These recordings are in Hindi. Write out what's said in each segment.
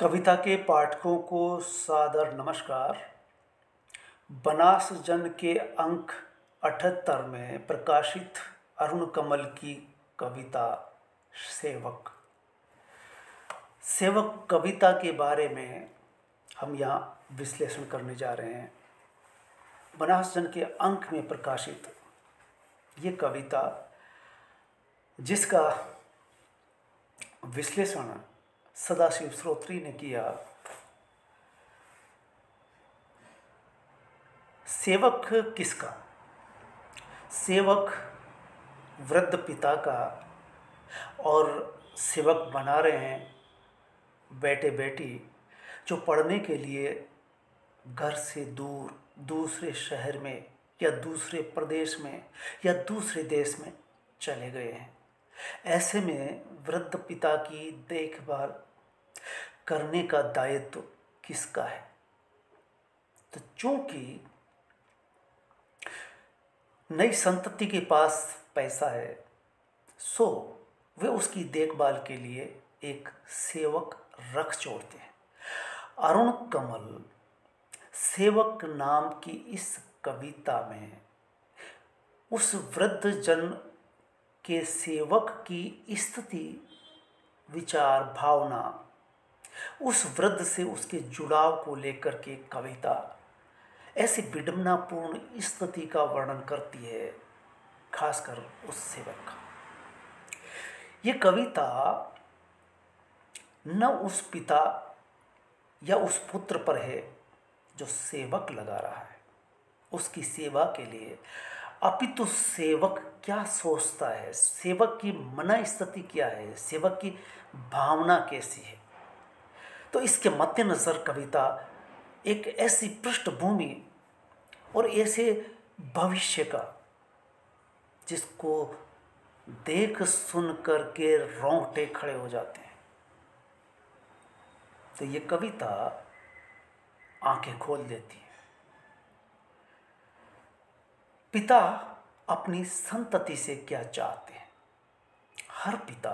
कविता के पाठकों को सादर नमस्कार। बनास जन के अंक 78 में प्रकाशित अरुण कमल की कविता सेवक। सेवक कविता के बारे में हम यहाँ विश्लेषण करने जा रहे हैं। बनास जन के अंक में प्रकाशित ये कविता, जिसका विश्लेषण सदाशिव श्रोत्री ने किया। सेवक किसका? सेवक वृद्ध पिता का, और सेवक बना रहे हैं बेटे बेटी जो पढ़ने के लिए घर से दूर दूसरे शहर में या दूसरे प्रदेश में या दूसरे देश में चले गए हैं। ऐसे में वृद्ध पिता की देखभाल करने का दायित्व किसका है? तो चूंकि नई संतति के पास पैसा है, सो वे उसकी देखभाल के लिए एक सेवक रख छोड़ते हैं। अरुण कमल सेवक नाम की इस कविता में उस वृद्ध जन के सेवक की स्थिति, विचार, भावना, उस वृद्ध से उसके जुड़ाव को लेकर के कविता ऐसी विडंबनापूर्ण स्थिति का वर्णन करती है, खासकर उस सेवक का। ये कविता न उस पिता या उस पुत्र पर है जो सेवक लगा रहा है उसकी सेवा के लिए, अपितु सेवक क्या सोचता है, सेवक की मन स्थिति क्या है, सेवक की भावना कैसी है। तो इसके मद्देनजर कविता एक ऐसी पृष्ठभूमि और ऐसे भविष्य का, जिसको देख सुन करके रोंगटे खड़े हो जाते हैं। तो ये कविता आंखें खोल देती है। पिता अपनी संतति से क्या चाहते हैं? हर पिता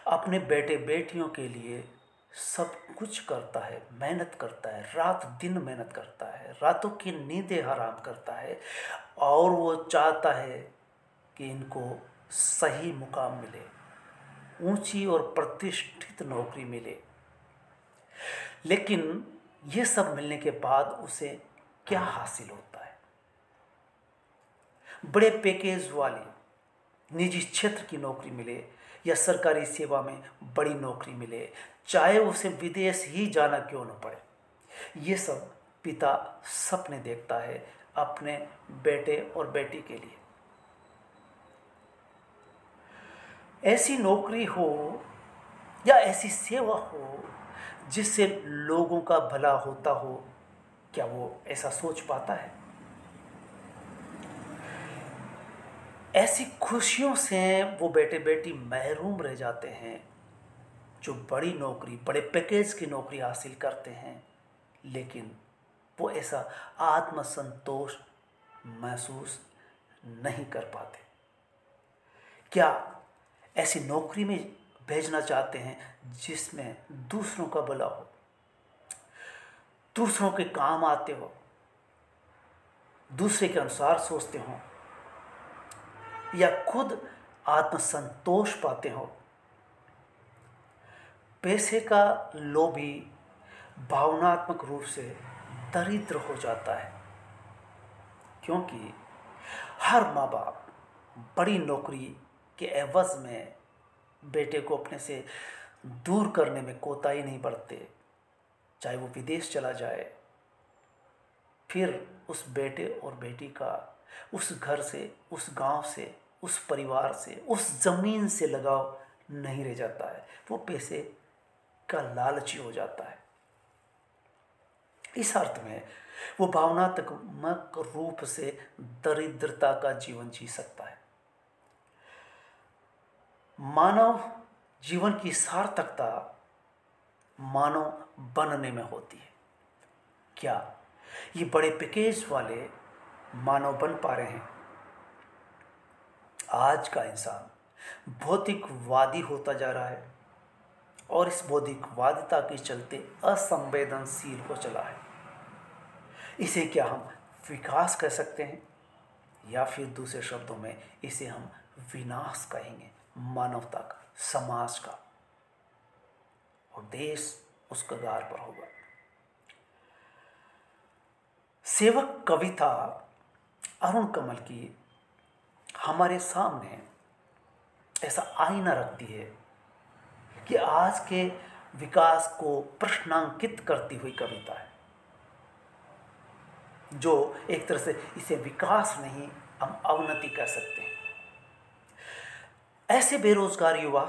अपने बेटे बेटियों के लिए सब कुछ करता है, मेहनत करता है, रात दिन मेहनत करता है, रातों की नींदें हराम करता है, और वो चाहता है कि इनको सही मुकाम मिले, ऊंची और प्रतिष्ठित नौकरी मिले। लेकिन ये सब मिलने के बाद उसे क्या हासिल होता है? बड़े पैकेज वाली निजी क्षेत्र की नौकरी मिले या सरकारी सेवा में बड़ी नौकरी मिले, चाहे उसे विदेश ही जाना क्यों न पड़े, ये सब पिता सपने देखता है अपने बेटे और बेटी के लिए। ऐसी नौकरी हो या ऐसी सेवा हो जिससे लोगों का भला होता हो, क्या वो ऐसा सोच पाता है? ऐसी खुशियों से वो बेटे बेटी महरूम रह जाते हैं जो बड़ी नौकरी, बड़े पैकेज की नौकरी हासिल करते हैं, लेकिन वो ऐसा आत्मसंतोष महसूस नहीं कर पाते। क्या ऐसी नौकरी में भेजना चाहते हैं जिसमें दूसरों का भला हो, दूसरों के काम आते हो, दूसरे के अनुसार सोचते हो, या खुद आत्मसंतोष पाते हो? पैसे का लोभी भावनात्मक रूप से दरिद्र हो जाता है, क्योंकि हर माँ बाप बड़ी नौकरी के एवज में बेटे को अपने से दूर करने में कोताही नहीं बरतते। चाहे वो विदेश चला जाए, फिर उस बेटे और बेटी का उस घर से, उस गांव से, उस परिवार से, उस जमीन से लगाव नहीं रह जाता है। वो पैसे का लालची हो जाता है। इस अर्थ में वो भावनात्मक रूप से दरिद्रता का जीवन जी सकता है। मानव जीवन की सार्थकता मानव बनने में होती है। क्या ये बड़े पैकेज वाले मानव बन पा रहे हैं? आज का इंसान भौतिकवादी होता जा रहा है और इस बौद्धिकवादिता के चलते असंवेदनशील हो चला है। इसे क्या हम विकास कह सकते हैं, या फिर दूसरे शब्दों में इसे हम विनाश कहेंगे, मानवता का, समाज का, और देश उस कगार पर होगा। सेवक कविता अरुण कमल की हमारे सामने ऐसा आईना रखती है कि आज के विकास को प्रश्नांकित करती हुई कविता है, जो एक तरह से इसे विकास नहीं, हम अवनति कह सकते हैं। ऐसे बेरोजगार युवा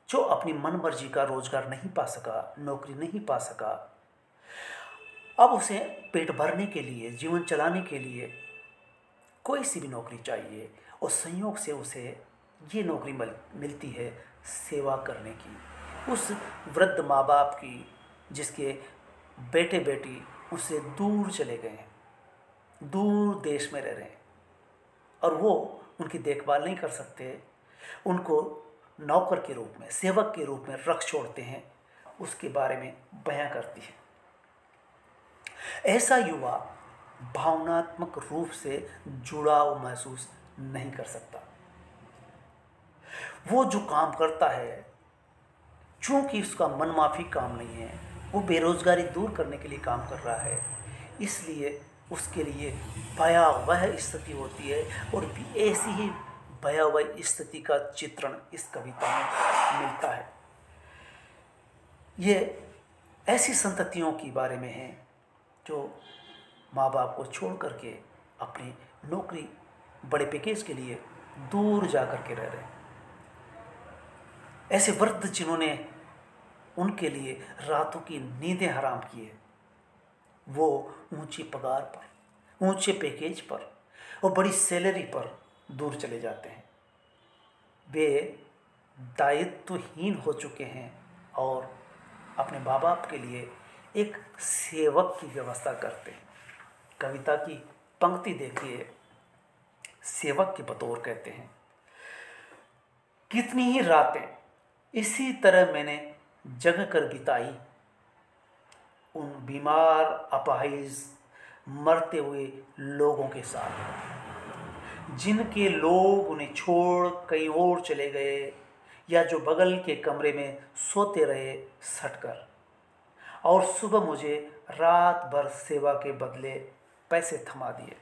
जो अपनी मनमर्जी का रोजगार नहीं पा सका, नौकरी नहीं पा सका, अब उसे पेट भरने के लिए, जीवन चलाने के लिए कोई सी भी नौकरी चाहिए, और संयोग से उसे ये नौकरी मिलती है सेवा करने की, उस वृद्ध माँ बाप की जिसके बेटे बेटी उससे दूर चले गए हैं, दूर देश में रह रहे हैं, और वो उनकी देखभाल नहीं कर सकते, उनको नौकर के रूप में, सेवक के रूप में रख छोड़ते हैं, उसके बारे में बयां करती है। ऐसा युवा भावनात्मक रूप से जुड़ाव महसूस नहीं कर सकता। वो जो काम करता है, चूंकि उसका मनमाफी काम नहीं है, वो बेरोजगारी दूर करने के लिए काम कर रहा है, इसलिए उसके लिए भयावह स्थिति होती है, और भी ऐसी ही भयावह स्थिति का चित्रण इस कविता में मिलता है। ये ऐसी संततियों के बारे में है जो माँ बाप को छोड़ करके अपनी नौकरी, बड़े पैकेज के लिए दूर जा कर के रह रहे हैं। ऐसे वृद्ध जिन्होंने उनके लिए रातों की नींदें हराम की है, वो ऊंची पगार पर, ऊंचे पैकेज पर और बड़ी सैलरी पर दूर चले जाते हैं। वे दायित्वहीन हो चुके हैं और अपने माँ बाप के लिए एक सेवक की व्यवस्था करते हैं। कविता की पंक्ति देखिए, सेवक के बतौर कहते हैं, कितनी ही रातें इसी तरह मैंने जग कर बिताई, उन बीमार अपाहिज मरते हुए लोगों के साथ, जिनके लोग उन्हें छोड़ कहीं और चले गए, या जो बगल के कमरे में सोते रहे सटकर, और सुबह मुझे रात भर सेवा के बदले पैसे थमा दिए,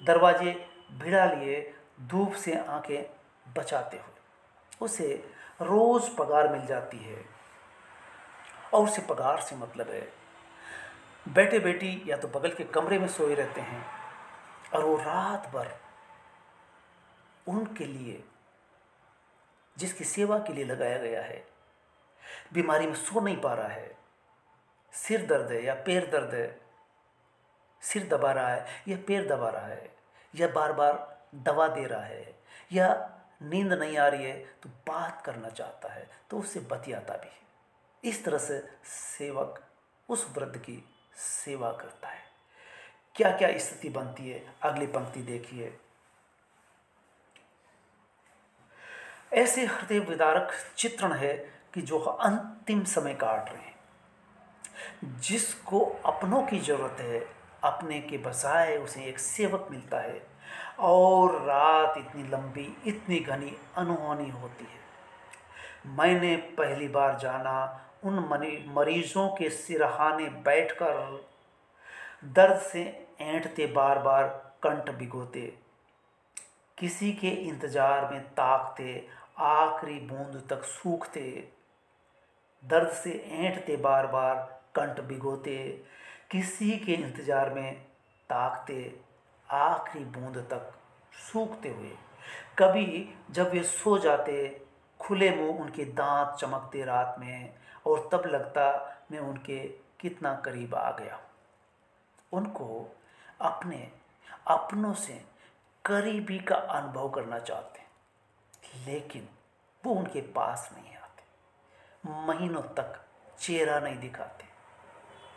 दरवाजे भिड़ा लिए धूप से आंखें बचाते हुए। उसे रोज़ पगार मिल जाती है, और उसे पगार से मतलब है बेटे बेटी या तो बगल के कमरे में सोए रहते हैं, और वो रात भर उनके लिए, जिसकी सेवा के लिए लगाया गया है, बीमारी में सो नहीं पा रहा है, सिर दर्द है या पैर दर्द है, सिर दबा रहा है या पैर दबा रहा है, या बार बार दवा दे रहा है, या नींद नहीं आ रही है तो बात करना चाहता है तो उससे बतियाता भी है। इस तरह से सेवक उस वृद्ध की सेवा करता है। क्या क्या स्थिति बनती है, अगली पंक्ति देखिए। ऐसे हृदय विदारक चित्रण है कि जो अंतिम समय काट रहे हैं, जिसको अपनों की जरूरत है, अपने के बजाय उसे एक सेवक मिलता है, और रात इतनी लंबी, इतनी घनी, अनहोनी होती है। मैंने पहली बार जाना उन मरीजों के सिरहाने बैठकर, दर्द से ऐंठते बार बार कंठ भिगोते, किसी के इंतजार में ताकते, आखिरी बूंद तक सूखते, दर्द से ऐंठते बार बार कंठ भिगोते, किसी के इंतजार में ताकते, आखिरी बूंद तक सूखते हुए। कभी जब वे सो जाते, खुले मुंह उनके दांत चमकते रात में, और तब लगता मैं उनके कितना करीब आ गया। उनको अपने अपनों से करीबी का अनुभव करना चाहते, लेकिन वो उनके पास नहीं आते, महीनों तक चेहरा नहीं दिखाते,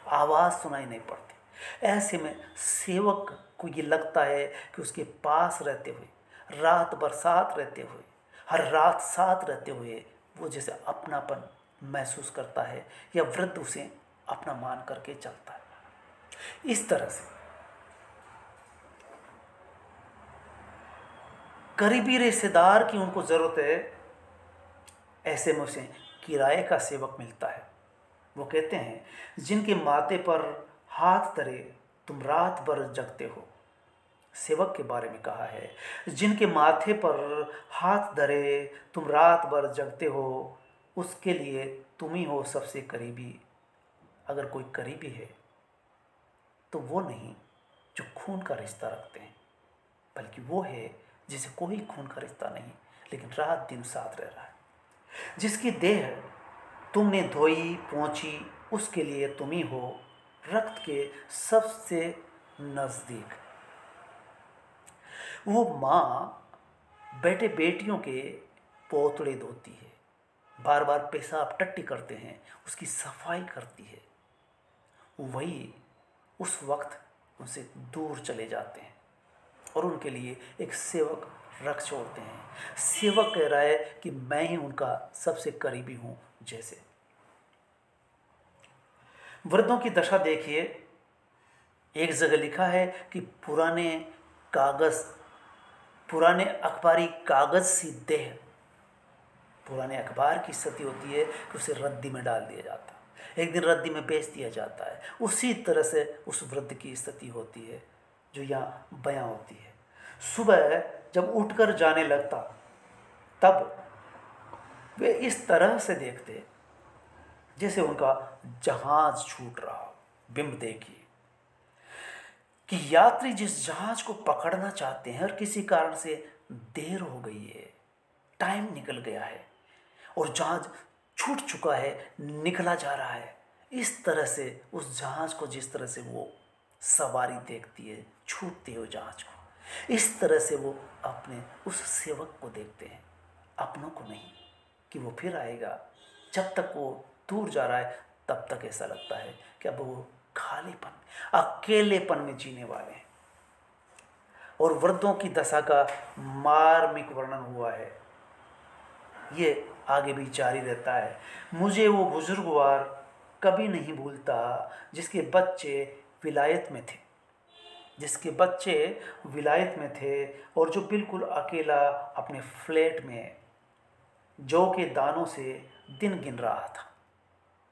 आवाज़ सुनाई नहीं पड़ती। ऐसे में सेवक को ये लगता है कि उसके पास रहते हुए, रात भर साथ रहते हुए, हर रात साथ रहते हुए वो जैसे अपनापन महसूस करता है या वृद्ध उसे अपना मान करके चलता है। इस तरह से करीबी रिश्तेदार की उनको ज़रूरत है, ऐसे में उसे किराए का सेवक मिलता है। वो कहते हैं, जिनके माथे पर हाथ धरे तुम रात भर जगते हो। सेवक के बारे में कहा है, जिनके माथे पर हाथ धरे तुम रात भर जगते हो, उसके लिए तुम ही हो सबसे करीबी। अगर कोई करीबी है तो वो नहीं जो खून का रिश्ता रखते हैं, बल्कि वो है जिसे कोई खून का रिश्ता नहीं, लेकिन रात दिन साथ रह रहा है। जिसकी देह तुमने धोई पहुंची, उसके लिए तुम ही हो रक्त के सबसे नज़दीक। वो माँ बेटे बेटियों के पोतड़े धोती है, बार बार पेशाब टट्टी करते हैं, उसकी सफाई करती है। वही उस वक्त उनसे दूर चले जाते हैं और उनके लिए एक सेवक रख छोड़ते हैं। सेवक कह रहा है कि मैं ही उनका सबसे करीबी हूं। जैसे वृद्धों की दशा देखिए, एक जगह लिखा है कि पुराने अखबारी कागज सी देह, पुराने अखबार की स्थिति होती है कि उसे रद्दी में डाल दिया जाता है, एक दिन रद्दी में बेच दिया जाता है। उसी तरह से उस वृद्ध की स्थिति होती है जो यहाँ बयां होती है। सुबह जब उठकर जाने लगता, तब वे इस तरह से देखते जैसे उनका जहाज छूट रहा हो। बिंब देखिए कि यात्री जिस जहाज को पकड़ना चाहते हैं और किसी कारण से देर हो गई है, टाइम निकल गया है और जहाज छूट चुका है, निकला जा रहा है, इस तरह से उस जहाज को जिस तरह से वो सवारी देखती है, छूटती है जहाज को, इस तरह से वो अपने उस सेवक को देखते हैं, अपनों को नहीं कि वो फिर आएगा। जब तक वो दूर जा रहा है तब तक ऐसा लगता है कि अब वो खालीपन, अकेलेपन में जीने वाले हैं। और वृद्धों की दशा का मार्मिक वर्णन हुआ है, ये आगे भी जारी रहता है। मुझे वो बुजुर्गवार कभी नहीं भूलता जिसके बच्चे विलायत में थे, और जो बिल्कुल अकेला अपने फ्लैट में जौ के दानों से दिन गिन रहा था।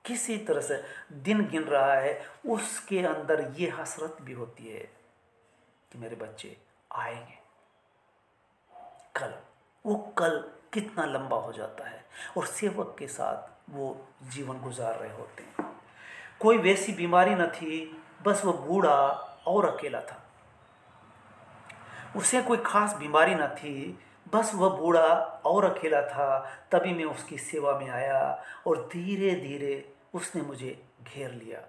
किसी तरह से दिन गिन रहा है, उसके अंदर ये हसरत भी होती है कि मेरे बच्चे आएंगे कल। वो कल कितना लंबा हो जाता है और सेवक के साथ वो जीवन गुजार रहे होते हैं। कोई वैसी बीमारी न थी, बस वो बूढ़ा और अकेला था। उसे कोई खास बीमारी न थी, बस वह बूढ़ा और अकेला था। तभी मैं उसकी सेवा में आया और धीरे धीरे उसने मुझे घेर लिया।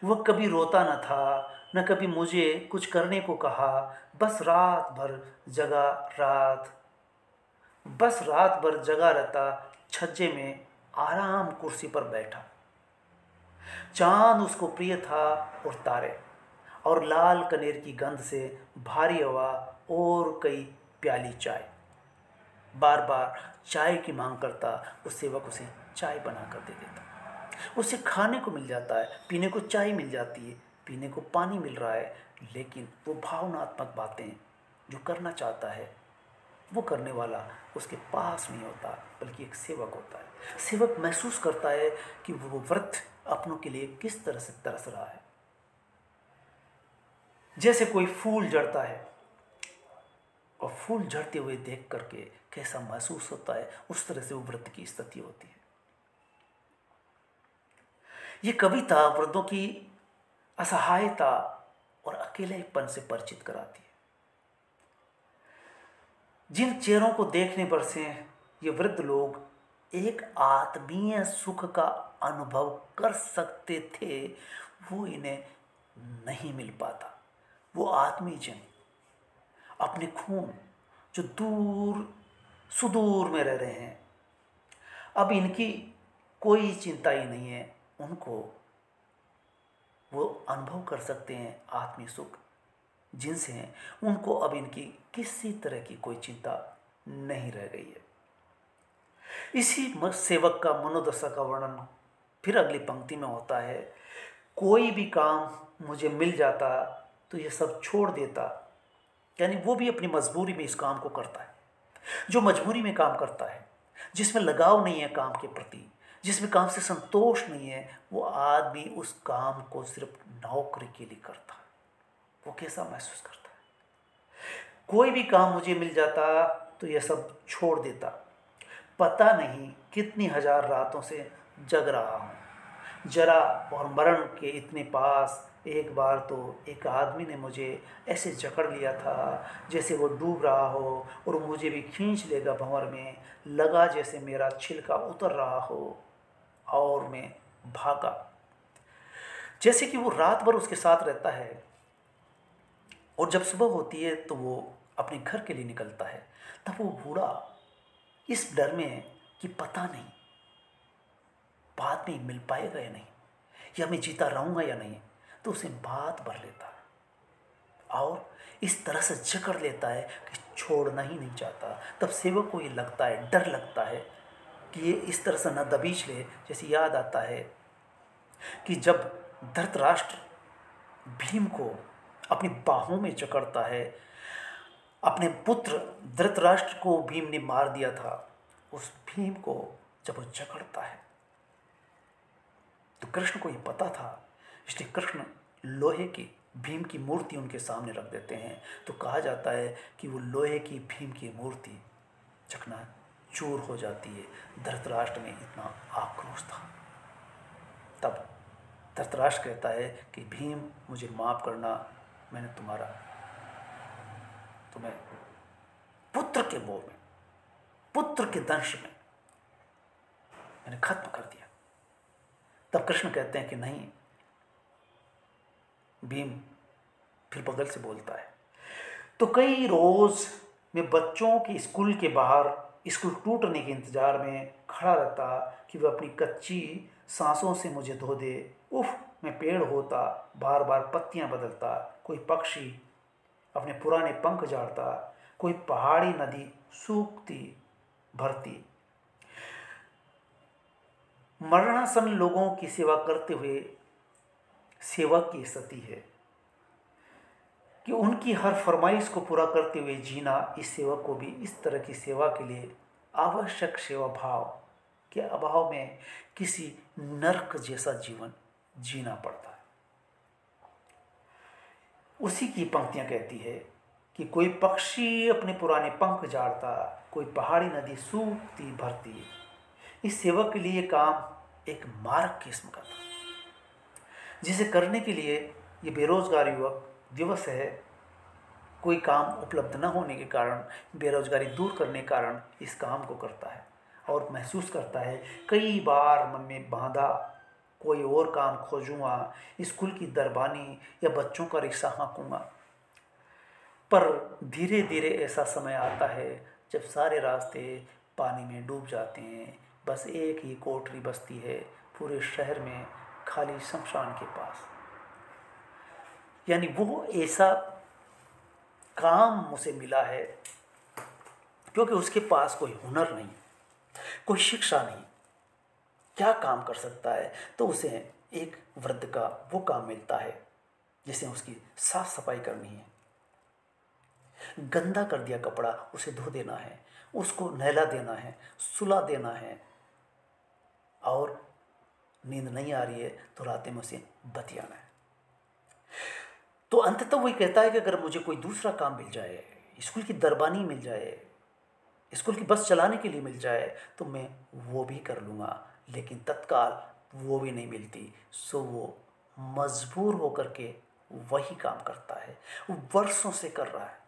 वह कभी रोता न था, न कभी मुझे कुछ करने को कहा। बस रात भर जगा रहता, छज्जे में आराम कुर्सी पर बैठा। चांद उसको प्रिय था और तारे, और लाल कनेर की गंध से भारी हवा, और कई प्याली चाय। बार बार चाय की मांग करता, उस सेवक उसे चाय बना कर दे देता। उसे खाने को मिल जाता है, पीने को चाय मिल जाती है, पीने को पानी मिल रहा है, लेकिन वो भावनात्मक बातें जो करना चाहता है वो करने वाला उसके पास नहीं होता, बल्कि एक सेवक होता है। सेवक महसूस करता है कि वो वृद्ध अपनों के लिए किस तरह से तरस रहा है। जैसे कोई फूल झड़ता है और फूल झड़ते हुए देख करके कैसा महसूस होता है, उस तरह से वो वृद्ध की स्थिति होती है। ये कविता वृद्धों की असहायता और अकेलेपन से परिचित कराती है। जिन चेहरों को देखने पर से ये वृद्ध लोग एक आत्मीय सुख का अनुभव कर सकते थे, वो इन्हें नहीं मिल पाता। वो आत्मीय जन अपने खून जो दूर सुदूर में रह रहे हैं, अब इनकी कोई चिंता ही नहीं है, उनको वो अनुभव कर सकते हैं आत्मीय सुख जिनसे हैं, उनको अब इनकी किसी तरह की कोई चिंता नहीं रह गई है। इसी सेवक का मनोदशा का वर्णन फिर अगली पंक्ति में होता है, कोई भी काम मुझे मिल जाता तो ये सब छोड़ देता। यानी वो भी अपनी मजबूरी में इस काम को करता है। जो मजबूरी में काम करता है, जिसमें लगाव नहीं है काम के प्रति, जिसमें काम से संतोष नहीं है, वो आदमी उस काम को सिर्फ नौकरी के लिए करता है। वो कैसा महसूस करता है? कोई भी काम मुझे मिल जाता तो यह सब छोड़ देता। पता नहीं कितनी हजार रातों से जग रहा हूँ। जरा और मरण के इतने पास एक बार तो एक आदमी ने मुझे ऐसे जकड़ लिया था जैसे वो डूब रहा हो और मुझे भी खींच लेगा भंवर में, लगा जैसे मेरा छिलका उतर रहा हो और मैं भागा। जैसे कि वो रात भर उसके साथ रहता है और जब सुबह होती है तो वो अपने घर के लिए निकलता है। तब वो बूढ़ा इस डर में कि पता नहीं बाद में मिल पाएगा या नहीं, या मैं जीता रहूँगा या नहीं, तो उसे बात भर लेता है और इस तरह से जकड़ लेता है कि छोड़ना ही नहीं चाहता। तब सेवक को ये लगता है, डर लगता है कि ये इस तरह से न दबीच ले। जैसे याद आता है कि जब धृतराष्ट्र भीम को अपनी बाहों में जकड़ता है, अपने पुत्र धृतराष्ट्र को भीम ने मार दिया था, उस भीम को जब वो जकड़ता है तो कृष्ण को ये पता था, इसलिए कृष्ण लोहे की भीम की मूर्ति उनके सामने रख देते हैं। तो कहा जाता है कि वो लोहे की भीम की मूर्ति चकनाचूर हो जाती है। धृतराष्ट्र में इतना आक्रोश था। तब धृतराष्ट्र कहता है कि भीम मुझे माफ करना, मैंने तुम्हें पुत्र के मोह में, पुत्र के दंश में मैंने खत्म कर दिया। तब कृष्ण कहते हैं कि नहीं। भीम फिर बगल से बोलता है, तो कई रोज मैं बच्चों के स्कूल के बाहर स्कूल टूटने के इंतजार में खड़ा रहता कि वह अपनी कच्ची सांसों से मुझे धो दे। उफ, मैं पेड़ होता, बार बार पत्तियां बदलता, कोई पक्षी अपने पुराने पंख झाड़ता, कोई पहाड़ी नदी सूखती भरती। मरणासन लोगों की सेवा करते हुए सेवा की स्थिति है कि उनकी हर फरमाइश को पूरा करते हुए जीना। इस सेवक को भी इस तरह की सेवा के लिए आवश्यक सेवा भाव के अभाव में किसी नरक जैसा जीवन जीना पड़ता है। उसी की पंक्तियां कहती है कि कोई पक्षी अपने पुराने पंख झाड़ता, कोई पहाड़ी नदी सूखती भरती। इस सेवक के लिए काम एक मारक किस्म का था, जिसे करने के लिए ये बेरोजगार युवक दिवस है, कोई काम उपलब्ध न होने के कारण, बेरोजगारी दूर करने के कारण इस काम को करता है और महसूस करता है कई बार मन में बांधा, कोई और काम खोजूंगा, स्कूल की दरबानी या बच्चों का रिक्शा हाँकूंगा। पर धीरे धीरे ऐसा समय आता है जब सारे रास्ते पानी में डूब जाते हैं। बस एक ही कोठरी बसती है पूरे शहर में, खाली शमशान के पास। यानी वो ऐसा काम उसे मिला है क्योंकि उसके पास कोई हुनर नहीं, कोई शिक्षा नहीं, क्या काम कर सकता है। तो उसे एक वृद्ध का वो काम मिलता है जिसे उसकी साफ सफाई करनी है। गंदा कर दिया कपड़ा उसे धो देना है, उसको नहला देना है, सुला देना है, और नींद नहीं आ रही है तो रात में उसे बतियाना है। तो अंततः वही कहता है कि अगर मुझे कोई दूसरा काम मिल जाए, स्कूल की दरबानी मिल जाए, स्कूल की बस चलाने के लिए मिल जाए, तो मैं वो भी कर लूँगा। लेकिन तत्काल वो भी नहीं मिलती, सो वो मजबूर होकर के वही काम करता है। वो वर्षों से कर रहा है।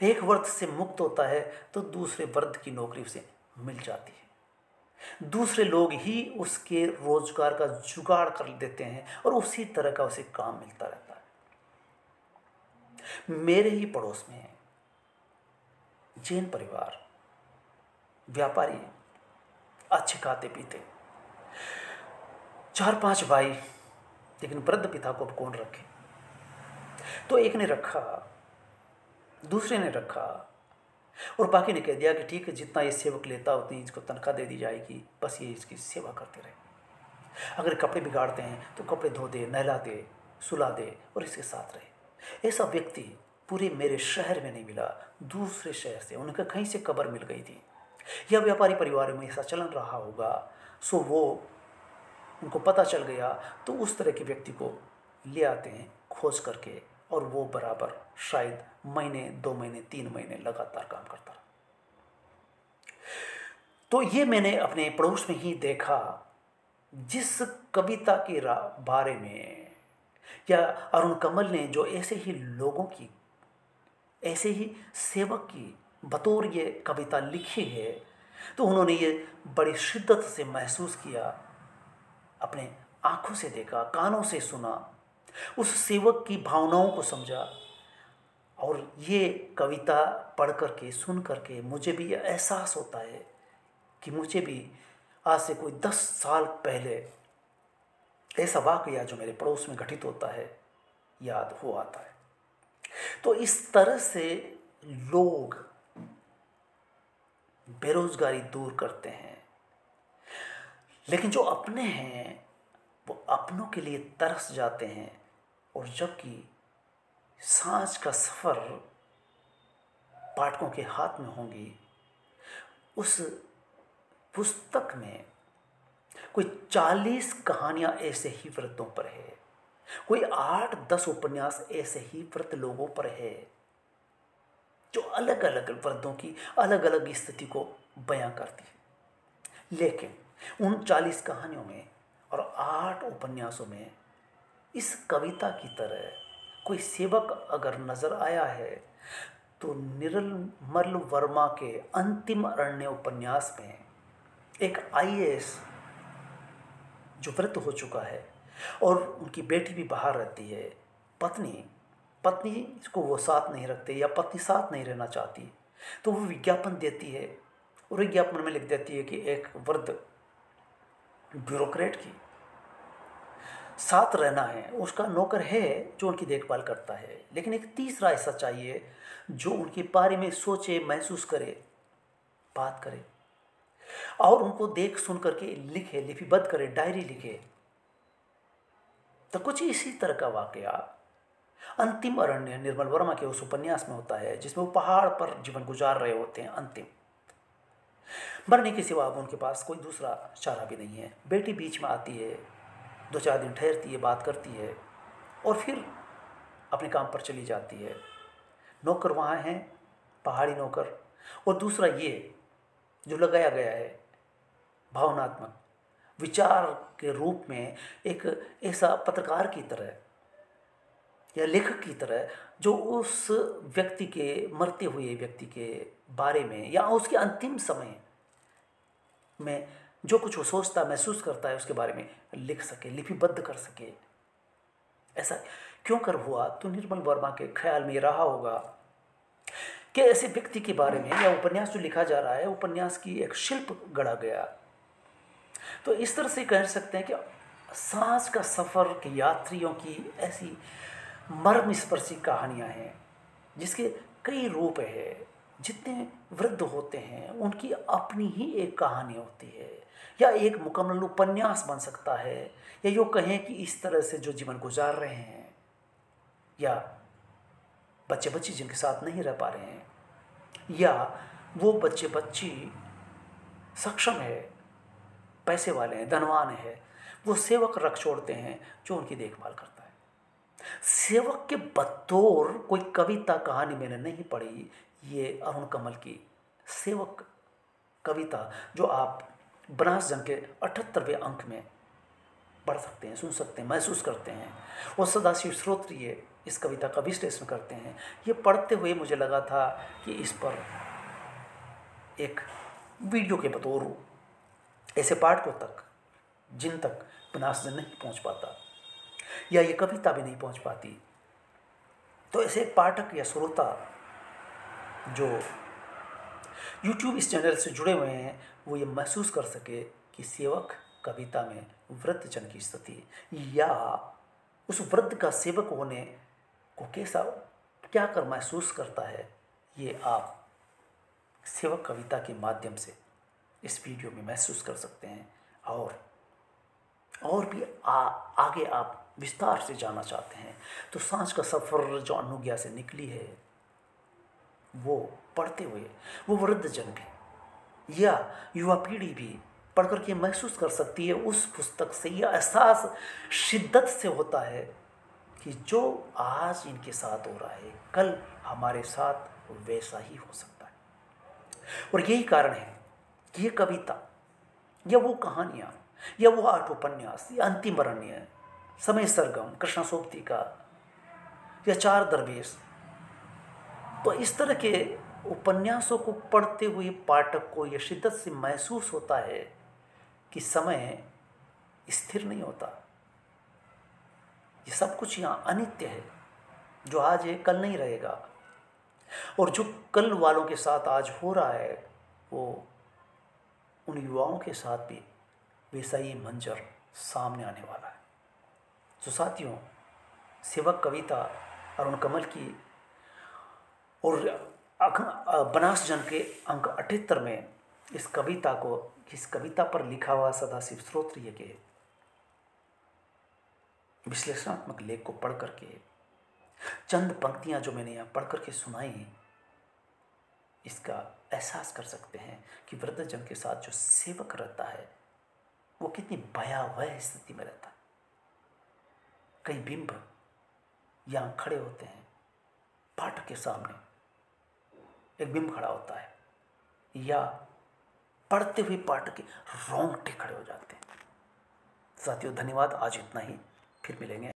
एक वर्ष से मुक्त होता है तो दूसरे वर्ग की नौकरी उसे मिल जाती है। दूसरे लोग ही उसके रोजगार का जुगाड़ कर देते हैं और उसी तरह का उसे काम मिलता रहता है। मेरे ही पड़ोस में जैन परिवार, व्यापारी, अच्छे खाते पीते, 4-5 भाई, लेकिन वृद्ध पिता को अब कौन रखे। तो एक ने रखा, दूसरे ने रखा, और बाकी ने कह दिया कि ठीक है, जितना ये सेवक लेता उतनी इसको तनख्वाह दे दी जाएगी, बस ये इसकी सेवा करते रहे। अगर कपड़े बिगाड़ते हैं तो कपड़े धो दे, नहला दे, सुला दे और इसके साथ रहे। ऐसा व्यक्ति पूरे मेरे शहर में नहीं मिला, दूसरे शहर से उनका कहीं से कब्र मिल गई थी, या व्यापारी परिवार में ऐसा चलन रहा होगा। सो वो उनको पता चल गया तो उस तरह के व्यक्ति को ले आते हैं खोज करके, और वो बराबर शायद महीने, 2 महीने, 3 महीने लगातार काम करता रहा। तो ये मैंने अपने पड़ोस में ही देखा। जिस कविता के बारे में या अरुण कमल ने जो ऐसे ही लोगों की, ऐसे ही सेवक की बतौर ये कविता लिखी है, तो उन्होंने ये बड़ी शिद्दत से महसूस किया, अपने आंखों से देखा, कानों से सुना, उस सेवक की भावनाओं को समझा। और ये कविता पढ़ करके, सुन करके मुझे भी ये एहसास होता है कि मुझे भी आज से कोई 10 साल पहले ऐसा वाकया जो मेरे पड़ोस में घटित होता है याद हो आता है। तो इस तरह से लोग बेरोजगारी दूर करते हैं, लेकिन जो अपने हैं वो अपनों के लिए तरस जाते हैं। और जबकि सांझ का सफ़र पाठकों के हाथ में होंगी, उस पुस्तक में कोई 40 कहानियाँ ऐसे ही वृद्धों पर है, कोई 8-10 उपन्यास ऐसे ही वृद्ध लोगों पर है, जो अलग अलग वृद्धों की अलग अलग स्थिति को बयां करती है। लेकिन उन 40 कहानियों में और 8 उपन्यासों में इस कविता की तरह कोई सेवक अगर नजर आया है तो निर्मल वर्मा के अंतिम अरण्य उपन्यास में एक IAS जो वृद्ध हो चुका है और उनकी बेटी भी बाहर रहती है, पत्नी को वो साथ नहीं रखते या पत्नी साथ नहीं रहना चाहती, तो वो विज्ञापन देती है और विज्ञापन में लिख देती है कि एक वृद्ध ब्यूरोक्रेट की साथ रहना है, उसका नौकर है जो उनकी देखभाल करता है, लेकिन एक तीसरा ऐसा चाहिए जो उनके बारे में सोचे, महसूस करे, बात करे और उनको देख सुन करके लिखे, लिपिबद्ध करे, डायरी लिखे। तो कुछ इसी तरह का वाकया अंतिम अरण्य निर्मल वर्मा के उस उपन्यास में होता है, जिसमें वो पहाड़ पर जीवन गुजार रहे होते हैं। अंतिम मरने के सिवा अब उनके पास कोई दूसरा चारा भी नहीं है। बेटी बीच में आती है, 2-4 दिन ठहरती है, बात करती है और फिर अपने काम पर चली जाती है। नौकर वहाँ हैं, पहाड़ी नौकर। और दूसरा ये जो लगाया गया है भावनात्मक विचार के रूप में, एक ऐसा पत्रकार की तरह या लेखक की तरह जो उस व्यक्ति के, मरते हुए व्यक्ति के बारे में या उसके अंतिम समय में जो कुछ वो सोचता, महसूस करता है, उसके बारे में लिख सके, लिपिबद्ध कर सके। ऐसा क्यों कर हुआ? तो निर्मल वर्मा के ख्याल में रहा होगा कि ऐसे व्यक्ति के बारे में या उपन्यास जो लिखा जा रहा है, उपन्यास की एक शिल्प गढ़ा गया। तो इस तरह से कह सकते हैं कि सांस का सफ़र के यात्रियों की ऐसी मर्मस्पर्शी कहानियाँ हैं, जिसके कई रूप है। जितने वृद्ध होते हैं उनकी अपनी ही एक कहानी होती है, या एक मुकम्मल उपन्यास बन सकता है, या यूँ कहें कि इस तरह से जो जीवन गुजार रहे हैं, या बच्चे बच्ची जिनके साथ नहीं रह पा रहे हैं, या वो बच्चे बच्ची सक्षम है, पैसे वाले हैं, धनवान है, वो सेवक रख छोड़ते हैं जो उनकी देखभाल करता है। सेवक के बतौर कोई कविता कहानी मैंने नहीं पढ़ी। ये अरुण कमल की सेवक कविता जो आप बनास जंग के 78वें अंक में पढ़ सकते हैं, सुन सकते हैं, महसूस करते हैं। वो सदाशिव श्रोत्रिय इस कविता का विश्लेषण करते हैं। ये पढ़ते हुए मुझे लगा था कि इस पर एक वीडियो के बतौर ऐसे पाठकों तक जिन तक बनास जंग नहीं पहुंच पाता या ये कविता भी नहीं पहुंच पाती, तो ऐसे एक पाठक या श्रोता जो YouTube इस चैनल से जुड़े हुए हैं वो ये महसूस कर सके कि सेवक कविता में वृद्ध जन की स्थिति या उस वृद्ध का सेवक होने को कैसा, क्या कर महसूस करता है, ये आप सेवक कविता के माध्यम से इस वीडियो में महसूस कर सकते हैं। और भी आगे आप विस्तार से जानना चाहते हैं तो सांझ का सफ़र जो अनुज्ञा से निकली है वो पढ़ते हुए वो वृद्ध जन भी या युवा पीढ़ी भी पढ़ करके महसूस कर सकती है। उस पुस्तक से यह एहसास शिद्दत से होता है कि जो आज इनके साथ हो रहा है कल हमारे साथ वैसा ही हो सकता है। और यही कारण है कि ये कविता या वो कहानियाँ या वो आठ उपन्यास या अंतिम अरण्य, समय सरगम, कृष्णा सोबती का या चार दरवेश, तो इस तरह के उपन्यासों को पढ़ते हुए पाठक को यह शिद्दत से महसूस होता है कि समय स्थिर नहीं होता, ये सब कुछ यहाँ अनित्य है। जो आज है कल नहीं रहेगा, और जो कल वालों के साथ आज हो रहा है वो उन युवाओं के साथ भी वैसा ही मंजर सामने आने वाला है। तो साथियों, सेवक कविता अरुण कमल की और बनास जन के अंक 78 में इस कविता पर लिखा हुआ सदाशिव श्रोत्रिय के विश्लेषणात्मक लेख को पढ़ करके चंद पंक्तियां जो मैंने यहाँ पढ़ करके सुनाई, इसका एहसास कर सकते हैं कि वृद्ध जन के साथ जो सेवक रहता है वो कितनी भयावह स्थिति में रहता है। कई बिंब यहाँ खड़े होते हैं, पाठक के सामने एक बिंब खड़ा होता है या पढ़ते हुए पाठक के रोंगटे खड़े हो जाते हैं। साथियों, धन्यवाद। आज इतना ही, फिर मिलेंगे।